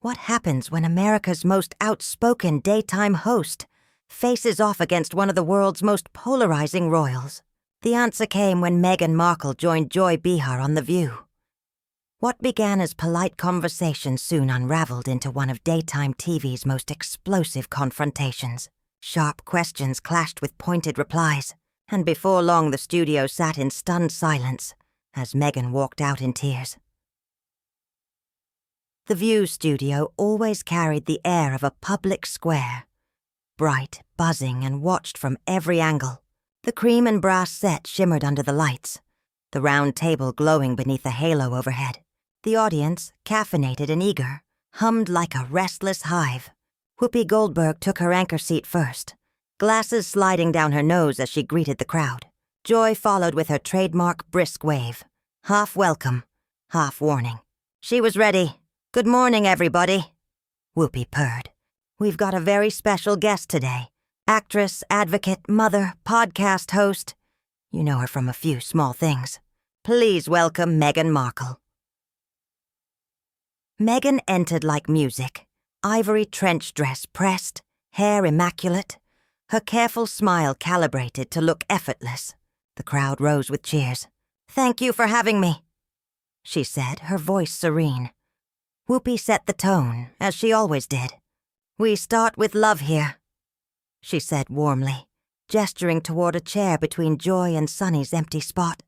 What happens when America's most outspoken daytime host faces off against one of the world's most polarizing royals? The answer came when Meghan Markle joined Joy Behar on The View. What began as polite conversation soon unraveled into one of daytime TV's most explosive confrontations. Sharp questions clashed with pointed replies, and before long the studio sat in stunned silence as Meghan walked out in tears. The View studio always carried the air of a public square, bright, buzzing, and watched from every angle. The cream and brass set shimmered under the lights, the round table glowing beneath a halo overhead. The audience, caffeinated and eager, hummed like a restless hive. Whoopi Goldberg took her anchor seat first, glasses sliding down her nose as she greeted the crowd. Joy followed with her trademark brisk wave, half welcome, half warning. She was ready. "Good morning, everybody," Whoopi purred. "We've got a very special guest today. Actress, advocate, mother, podcast host. You know her from a few small things. Please welcome Meghan Markle." Meghan entered like music, ivory trench dress pressed, hair immaculate, her careful smile calibrated to look effortless. The crowd rose with cheers. "Thank you for having me," she said, her voice serene. Whoopi set the tone, as she always did. "We start with love here," she said warmly, gesturing toward a chair between Joy and Sunny's empty spot.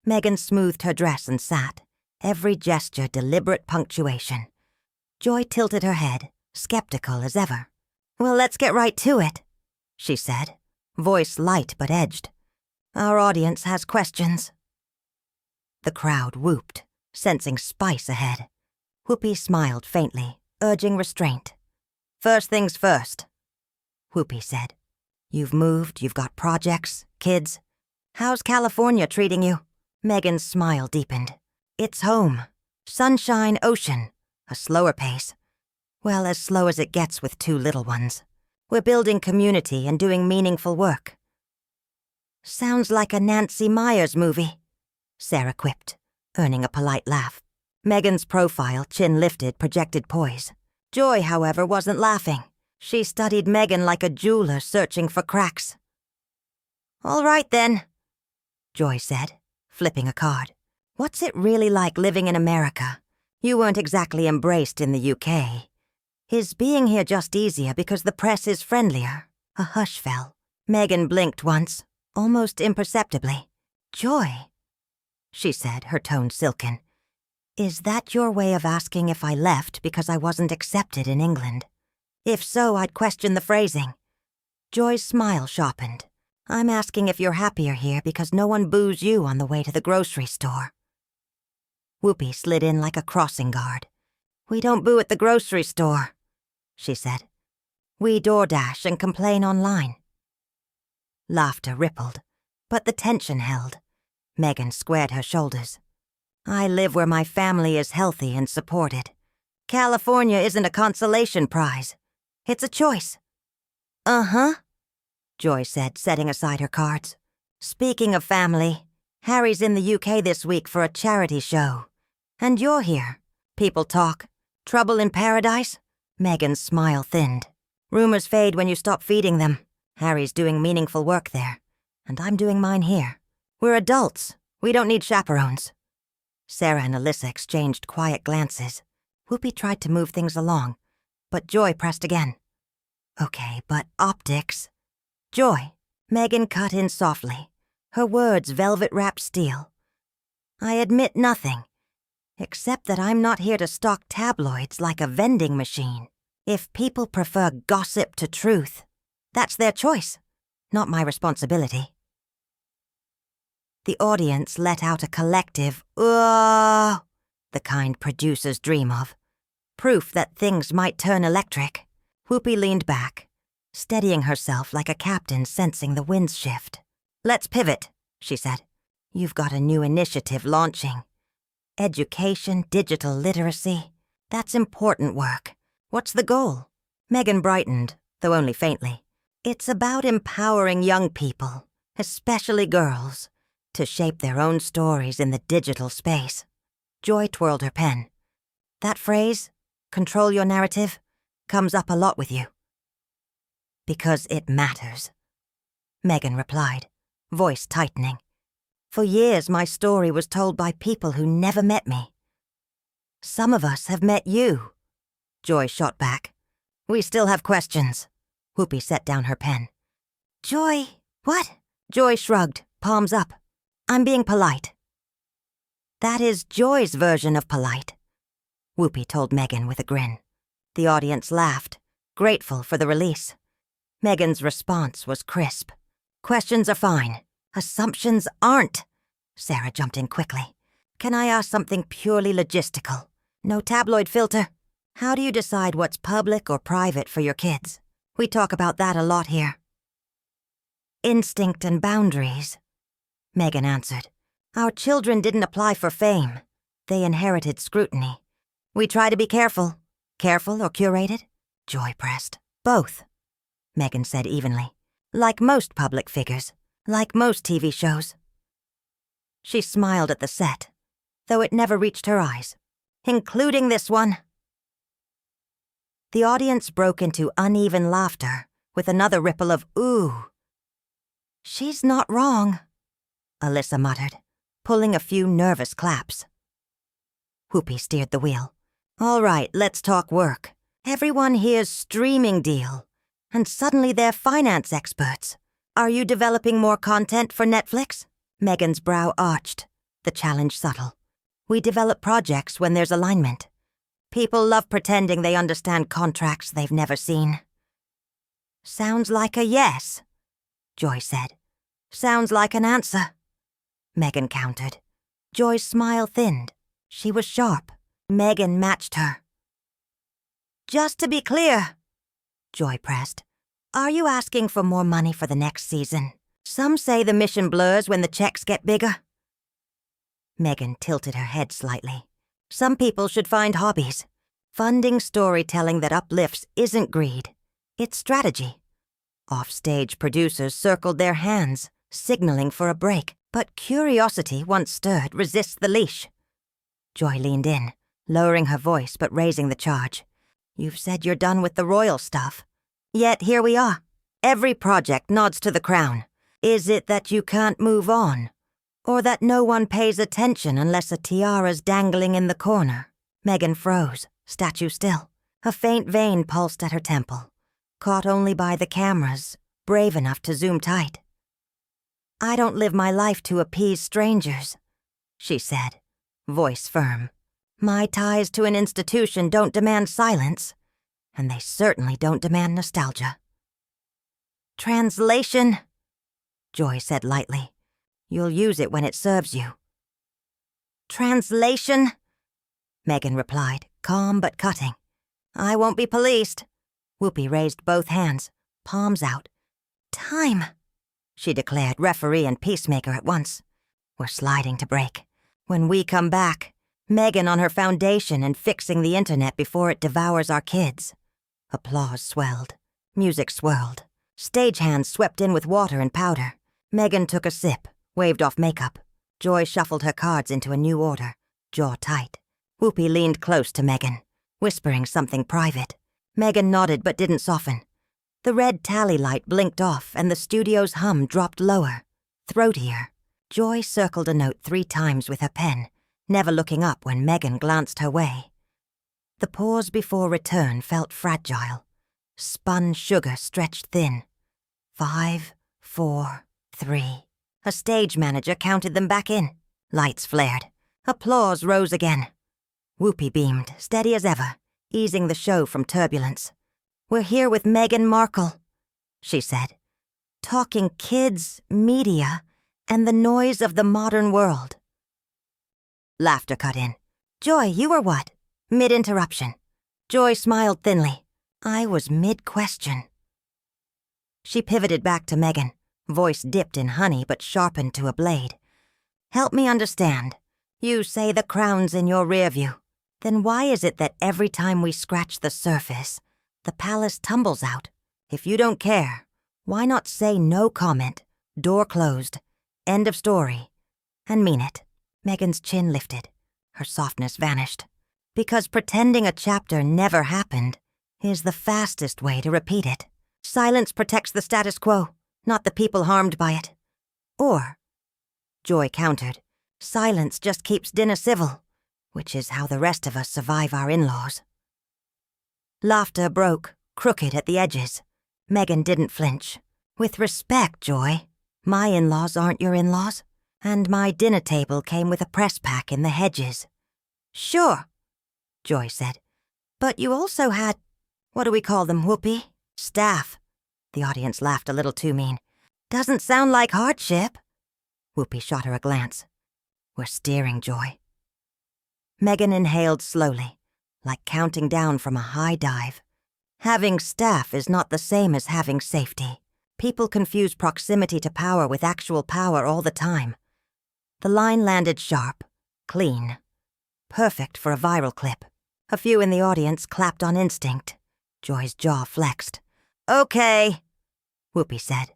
Meghan smoothed her dress and sat, every gesture deliberate punctuation. Joy tilted her head, skeptical as ever. "Well, let's get right to it," she said, voice light but edged. "Our audience has questions." The crowd whooped, sensing spice ahead. Whoopi smiled faintly, urging restraint. "First things first," Whoopi said. "You've moved, you've got projects, kids. How's California treating you?" Meghan's smile deepened. "It's home. Sunshine, ocean. A slower pace. Well, as slow as it gets with two little ones. We're building community and doing meaningful work." "Sounds like a Nancy Meyers movie," Sarah quipped, earning a polite laugh. Meghan's profile, chin lifted, projected poise. Joy, however, wasn't laughing. She studied Meghan like a jeweler searching for cracks. "All right, then," Joy said, flipping a card. "What's it really like living in America? You weren't exactly embraced in the UK. Is being here just easier because the press is friendlier?" A hush fell. Meghan blinked once, almost imperceptibly. "Joy," she said, her tone silken. "Is that your way of asking if I left because I wasn't accepted in England? If so, I'd question the phrasing." Joy's smile sharpened. "I'm asking if you're happier here because no one boos you on the way to the grocery store." Whoopi slid in like a crossing guard. "We don't boo at the grocery store," she said. "We DoorDash and complain online." Laughter rippled, but the tension held. Meghan squared her shoulders. "I live where my family is healthy and supported. California isn't a consolation prize. It's a choice." "Uh-huh," Joy said, setting aside her cards. "Speaking of family, Harry's in the UK this week for a charity show. And you're here. People talk. Trouble in paradise?" Meghan's smile thinned. "Rumors fade when you stop feeding them. Harry's doing meaningful work there, and I'm doing mine here. We're adults. We don't need chaperones." Sarah and Alyssa exchanged quiet glances. Whoopi tried to move things along, but Joy pressed again. "Okay, but optics." "Joy," Meghan cut in softly, her words velvet-wrapped steel. "I admit nothing, except that I'm not here to stock tabloids like a vending machine. If people prefer gossip to truth, that's their choice, not my responsibility." The audience let out a collective, "Ooh," the kind producers dream of. Proof that things might turn electric. Whoopi leaned back, steadying herself like a captain sensing the winds shift. "Let's pivot," she said. "You've got a new initiative launching. Education, digital literacy. That's important work. What's the goal?" Meghan brightened, though only faintly. "It's about empowering young people, especially girls, to shape their own stories in the digital space." Joy twirled her pen. "That phrase, control your narrative, comes up a lot with you. Because it matters, Meghan replied, voice tightening. For years my story was told by people who never met me. Some of us have met you, Joy shot back. We still have questions. Whoopi set down her pen. Joy, what? Joy shrugged, palms up. I'm being polite. That is Joy's version of polite, Whoopi told Meghan with a grin. The audience laughed, grateful for the release. Meghan's response was crisp. Questions are fine. Assumptions aren't. Sarah jumped in quickly. Can I ask something purely logistical? No tabloid filter. How do you decide what's public or private for your kids? We talk about that a lot here. Instinct and boundaries, Meghan answered. Our children didn't apply for fame. They inherited scrutiny. We try to be careful. Careful or curated? Joy pressed. Both, Meghan said evenly. Like most public figures. Like most TV shows. She smiled at the set, though it never reached her eyes. Including this one. The audience broke into uneven laughter, with another ripple of ooh. She's not wrong, Alyssa muttered, pulling a few nervous claps. Whoopi steered the wheel. All right, let's talk work. Everyone hears streaming deal, and suddenly they're finance experts. Are you developing more content for Netflix? Meghan's brow arched, the challenge subtle. We develop projects when there's alignment. People love pretending they understand contracts they've never seen. Sounds like a yes, Joy said. Sounds like an answer, Meghan countered. Joy's smile thinned. She was sharp. Meghan matched her. Just to be clear, Joy pressed, are you asking for more money for the next season? Some say the mission blurs when the checks get bigger. Meghan tilted her head slightly. Some people should find hobbies. Funding storytelling that uplifts isn't greed. It's strategy. Offstage producers circled their hands, signaling for a break, but curiosity, once stirred, resists the leash. Joy leaned in, lowering her voice but raising the charge. You've said you're done with the royal stuff. Yet here we are. Every project nods to the crown. Is it that you can't move on? Or that no one pays attention unless a tiara's dangling in the corner? Meghan froze, statue still. A faint vein pulsed at her temple, caught only by the cameras, brave enough to zoom tight. I don't live my life to appease strangers, she said, voice firm. My ties to an institution don't demand silence, and they certainly don't demand nostalgia. Translation, Joy said lightly. You'll use it when it serves you. Translation, Meghan replied, calm but cutting. I won't be policed. Whoopi raised both hands, palms out. Time, she declared, referee and peacemaker at once. We're sliding to break. When we come back, Meghan on her foundation and fixing the internet before it devours our kids. Applause swelled. Music swirled. Stagehands swept in with water and powder. Meghan took a sip, waved off makeup. Joy shuffled her cards into a new order, jaw tight. Whoopi leaned close to Meghan, whispering something private. Meghan nodded but didn't soften. The red tally light blinked off and the studio's hum dropped lower, throatier. Joy circled a note 3 times with her pen, never looking up when Meghan glanced her way. The pause before return felt fragile. Spun sugar stretched thin. 5, 4, 3. A stage manager counted them back in. Lights flared. Applause rose again. Whoopi beamed, steady as ever, easing the show from turbulence. We're here with Meghan Markle, she said. Talking kids, media, and the noise of the modern world. Laughter cut in. Joy, you were what? Mid-interruption. Joy smiled thinly. I was mid-question. She pivoted back to Meghan, voice dipped in honey but sharpened to a blade. Help me understand. You say the crown's in your rear view. Then why is it that every time we scratch the surface, the palace tumbles out? If you don't care, why not say no comment, door closed, end of story, and mean it? Meghan's chin lifted. Her softness vanished. Because pretending a chapter never happened is the fastest way to repeat it. Silence protects the status quo, not the people harmed by it. Or, Joy countered, silence just keeps dinner civil, which is how the rest of us survive our in-laws. Laughter broke, crooked at the edges. Meghan didn't flinch. With respect, Joy. My in-laws aren't your in-laws, and my dinner table came with a press pack in the hedges. Sure, Joy said. But you also had, what do we call them, Whoopi? Staff. The audience laughed a little too mean. Doesn't sound like hardship. Whoopi shot her a glance. We're steering, Joy. Meghan inhaled slowly, like counting down from a high dive. Having staff is not the same as having safety. People confuse proximity to power with actual power all the time. The line landed sharp, clean. Perfect for a viral clip. A few in the audience clapped on instinct. Joy's jaw flexed. Okay, Whoopi said,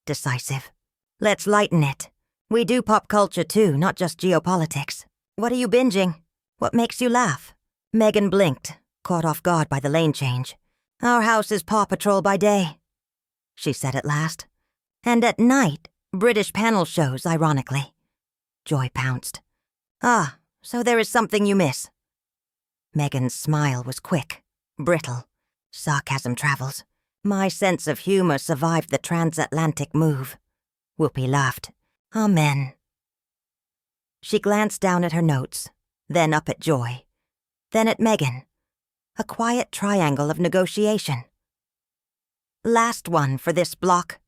decisive. Let's lighten it. We do pop culture too, not just geopolitics. What are you binging? What makes you laugh? Meghan blinked, caught off guard by the lane change. Our house is Paw Patrol by day, she said at last. And at night, British panel shows, ironically. Joy pounced. Ah, so there is something you miss. Meghan's smile was quick, brittle. Sarcasm travels. My sense of humor survived the transatlantic move. Whoopi laughed. Amen. She glanced down at her notes, then up at Joy, then at Meghan. A quiet triangle of negotiation. Last one for this block,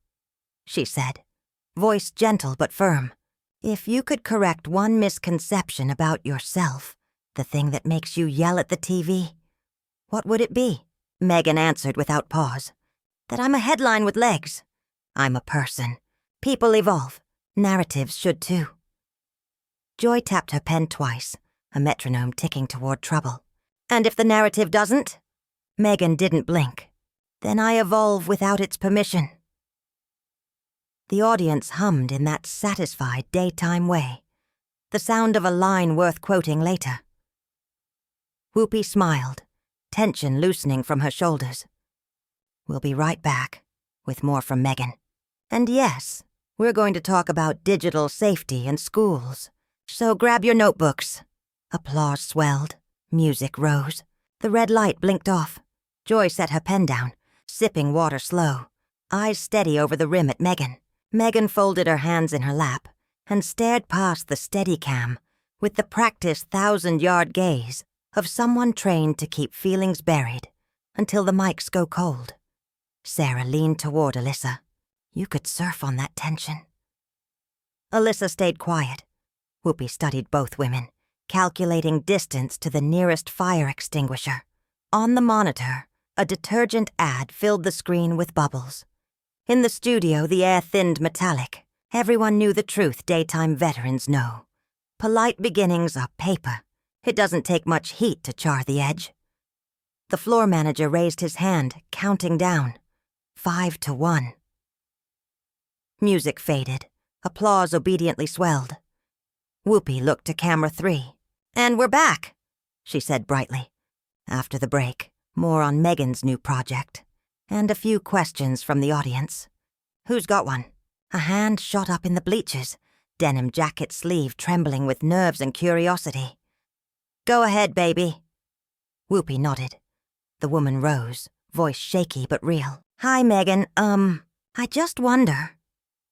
she said, voice gentle but firm. If you could correct one misconception about yourself, the thing that makes you yell at the TV, what would it be? Meghan answered without pause. That I'm a headline with legs. I'm a person. People evolve. Narratives should too. Joy tapped her pen twice, a metronome ticking toward trouble. And if the narrative doesn't? Meghan didn't blink. Then I evolve without its permission. The audience hummed in that satisfied daytime way, the sound of a line worth quoting later. Whoopi smiled, tension loosening from her shoulders. We'll be right back, with more from Meghan. And yes, we're going to talk about digital safety in schools. So grab your notebooks. Applause swelled. Music rose. The red light blinked off. Joy set her pen down, sipping water slow, eyes steady over the rim at Meghan. Meghan folded her hands in her lap and stared past the Steadicam with the practiced 1,000-yard gaze of someone trained to keep feelings buried until the mics go cold. Sarah leaned toward Alyssa. You could surf on that tension. Alyssa stayed quiet. Whoopi studied both women, calculating distance to the nearest fire extinguisher. On the monitor, a detergent ad filled the screen with bubbles. In the studio, the air thinned metallic. Everyone knew the truth daytime veterans know. Polite beginnings are paper. It doesn't take much heat to char the edge. The floor manager raised his hand, counting down. 5 to 1. Music faded. Applause obediently swelled. Whoopi looked to camera 3. And we're back, she said brightly. After the break, more on Meghan's new project, and a few questions from the audience. Who's got one? A hand shot up in the bleachers, denim jacket sleeve trembling with nerves and curiosity. Go ahead, baby. Whoopi nodded. The woman rose, voice shaky but real. Hi, Meghan. I just wonder,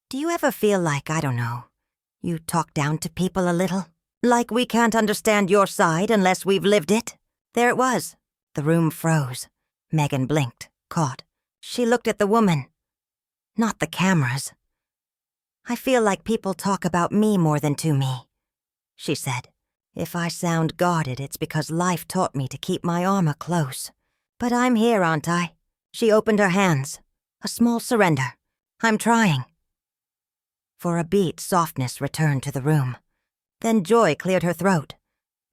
do you ever feel like, I don't know, you talk down to people a little? Like we can't understand your side unless we've lived it? There it was. The room froze. Meghan blinked, caught. She looked at the woman. Not the cameras. I feel like people talk about me more than to me, she said. If I sound guarded, it's because life taught me to keep my armor close. But I'm here, aren't I? She opened her hands. A small surrender. I'm trying. For a beat, softness returned to the room. Then joy cleared her throat,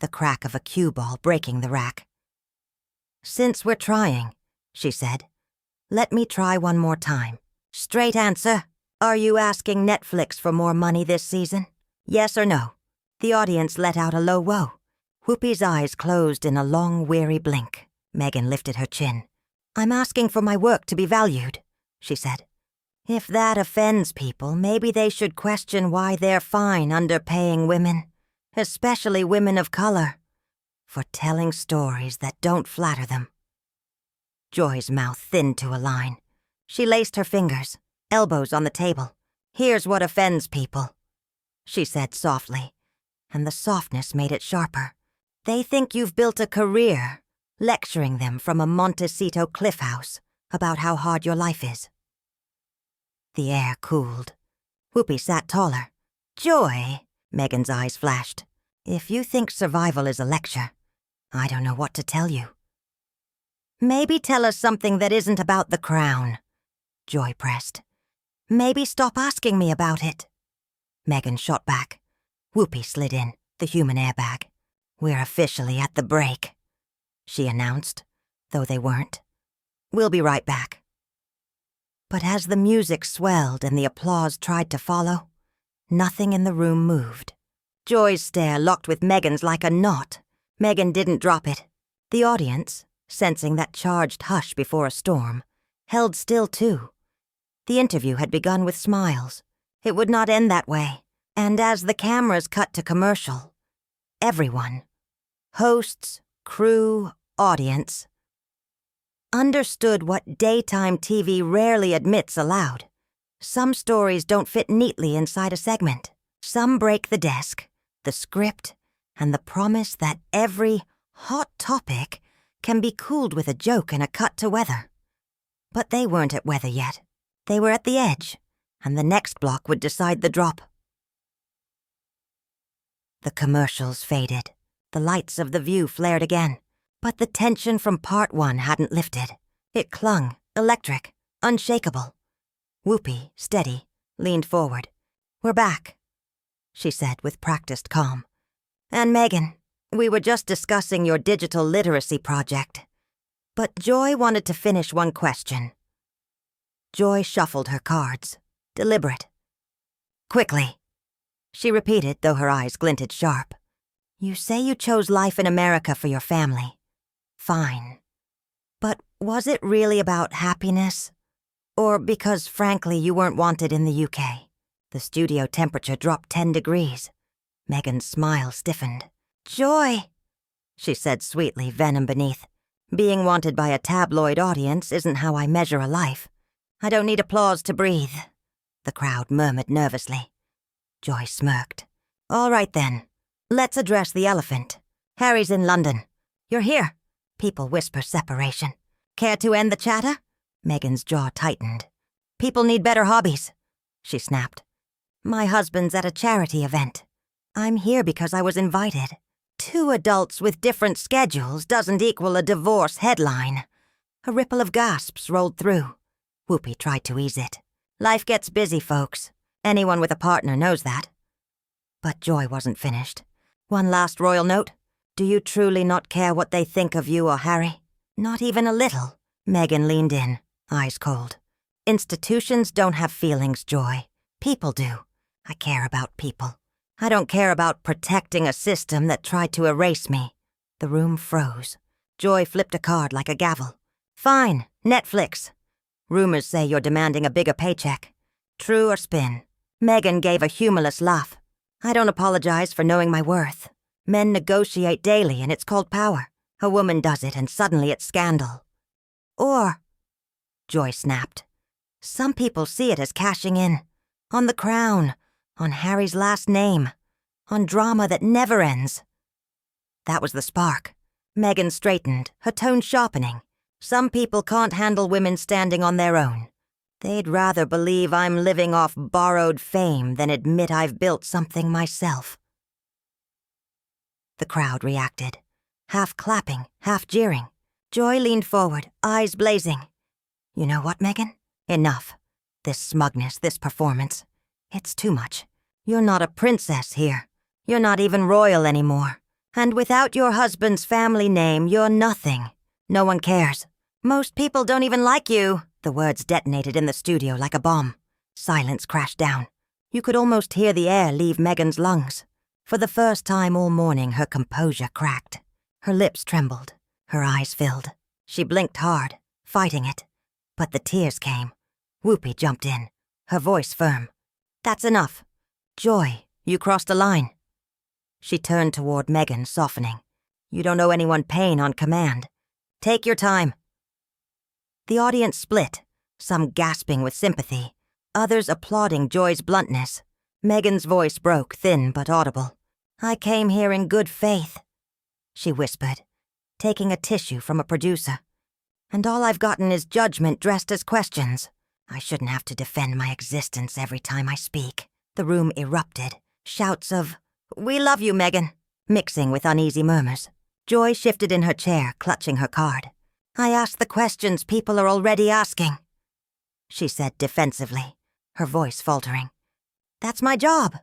the crack of a cue ball breaking the rack. Since we're trying, she said, let me try one more time. Straight answer. Are you asking Netflix for more money this season? Yes or no? The audience let out a low whoa. Whoopi's eyes closed in a long, weary blink. Meghan lifted her chin. "I'm asking for my work to be valued," she said. "If that offends people, maybe they should question why they're fine underpaying women, especially women of color, for telling stories that don't flatter them." Joy's mouth thinned to a line. She laced her fingers, elbows on the table. "Here's what offends people," she said softly, and the softness made it sharper. "They think you've built a career lecturing them from a Montecito cliff house about how hard your life is." The air cooled. Whoopi sat taller. "Joy," Meghan's eyes flashed. "If you think survival is a lecture, I don't know what to tell you." "Maybe tell us something that isn't about the crown," Joy pressed. "Maybe stop asking me about it." Meghan shot back. Whoopi slid in, the human airbag. "We're officially at the break," she announced, though they weren't. "We'll be right back." But as the music swelled and the applause tried to follow, nothing in the room moved. Joy's stare locked with Meghan's like a knot. Meghan didn't drop it. The audience, sensing that charged hush before a storm, held still too. The interview had begun with smiles. It would not end that way. And as the cameras cut to commercial, everyone, hosts, crew, audience, understood what daytime TV rarely admits aloud. Some stories don't fit neatly inside a segment. Some break the desk, the script, and the promise that every hot topic can be cooled with a joke and a cut to weather. But they weren't at weather yet. They were at the edge, and the next block would decide the drop. The commercials faded. The lights of the view flared again. But the tension from part one hadn't lifted. It clung, electric, unshakable. Whoopi, steady, leaned forward. "We're back," she said with practiced calm. "And Meghan, we were just discussing your digital literacy project. But Joy wanted to finish one question." Joy shuffled her cards, deliberate. "Quickly," she repeated, though her eyes glinted sharp. "You say you chose life in America for your family. Fine. But was it really about happiness? Or because, frankly, you weren't wanted in the UK?" The studio temperature dropped 10 degrees. Meghan's smile stiffened. "Joy," she said sweetly, venom beneath. "Being wanted by a tabloid audience isn't how I measure a life. I don't need applause to breathe," the crowd murmured nervously. Joy smirked. "All right then. Let's address the elephant. Harry's in London. You're here." People whisper separation. "Care to end the chatter?" Meghan's jaw tightened. "People need better hobbies," she snapped. "My husband's at a charity event. I'm here because I was invited. 2 adults with different schedules doesn't equal a divorce headline." A ripple of gasps rolled through. Whoopi tried to ease it. "Life gets busy, folks. Anyone with a partner knows that." But Joy wasn't finished. "One last royal note. Do you truly not care what they think of you or Harry?" "Not even a little." Meghan leaned in, eyes cold. "Institutions don't have feelings, Joy. People do. I care about people. I don't care about protecting a system that tried to erase me." The room froze. Joy flipped a card like a gavel. "Fine, Netflix. Rumors say you're demanding a bigger paycheck. True or spin?" Meghan gave a humorless laugh. "I don't apologize for knowing my worth. Men negotiate daily and it's called power. A woman does it and suddenly it's scandal." "Or," Joy snapped, "some people see it as cashing in. On the crown, on Harry's last name, on drama that never ends." That was the spark. Meghan straightened, her tone sharpening. "Some people can't handle women standing on their own. They'd rather believe I'm living off borrowed fame than admit I've built something myself." The crowd reacted, half clapping, half jeering. Joy leaned forward, eyes blazing. "You know what, Meghan? Enough. This smugness, this performance. It's too much. You're not a princess here. You're not even royal anymore. And without your husband's family name, you're nothing. No one cares. Most people don't even like you." The words detonated in the studio like a bomb. Silence crashed down. You could almost hear the air leave Meghan's lungs. For the first time all morning, her composure cracked. Her lips trembled. Her eyes filled. She blinked hard, fighting it. But the tears came. Whoopi jumped in, her voice firm. "That's enough. Joy, you crossed a line." She turned toward Meghan, softening. "You don't owe anyone pain on command. Take your time." The audience split, some gasping with sympathy, others applauding Joy's bluntness. Meghan's voice broke, thin but audible. "I came here in good faith," she whispered, taking a tissue from a producer. "And all I've gotten is judgment dressed as questions. I shouldn't have to defend my existence every time I speak." The room erupted, shouts of, "We love you, Meghan," mixing with uneasy murmurs. Joy shifted in her chair, clutching her card. "I asked the questions people are already asking," she said defensively, her voice faltering. "That's my job."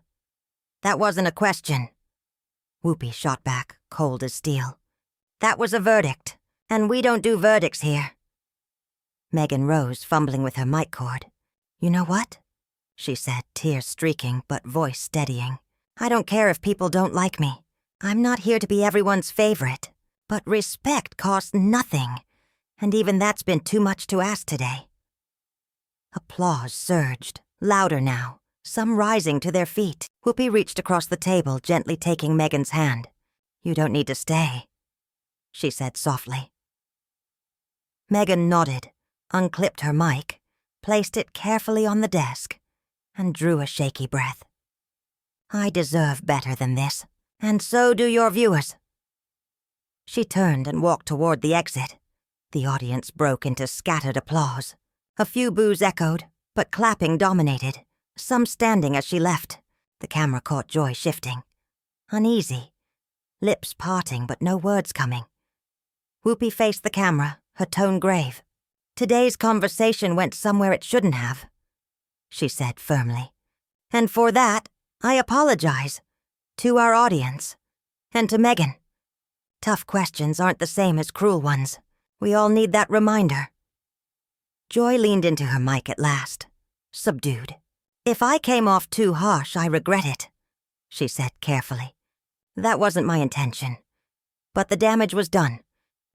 "That wasn't a question." Whoopi shot back, cold as steel. "That was a verdict, and we don't do verdicts here." Meghan rose, fumbling with her mic cord. "You know what?" she said, tears streaking but voice steadying. "I don't care if people don't like me. I'm not here to be everyone's favorite. But respect costs nothing, and even that's been too much to ask today." Applause surged, louder now, some rising to their feet. Whoopi reached across the table, gently taking Meghan's hand. "You don't need to stay," she said softly. Meghan nodded, unclipped her mic, placed it carefully on the desk, and drew a shaky breath. "I deserve better than this, and so do your viewers." She turned and walked toward the exit. The audience broke into scattered applause. A few boos echoed, but clapping dominated, some standing as she left. The camera caught Joy shifting. Uneasy, lips parting but no words coming. Whoopi faced the camera, her tone grave. "Today's conversation went somewhere it shouldn't have," she said firmly. "And for that, I apologize. To our audience. And to Meghan. Tough questions aren't the same as cruel ones. We all need that reminder." Joy leaned into her mic at last, subdued. "If I came off too harsh, I regret it," she said carefully. "That wasn't my intention. But the damage was done.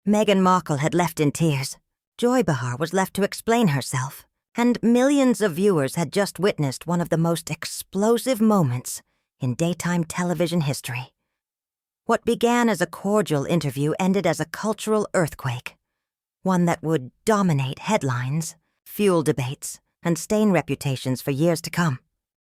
Meghan Markle had left in tears. Joy Behar was left to explain herself. And millions of viewers had just witnessed one of the most explosive moments in daytime television history. What began as a cordial interview ended as a cultural earthquake, one that would dominate headlines, fuel debates, and stain reputations for years to come.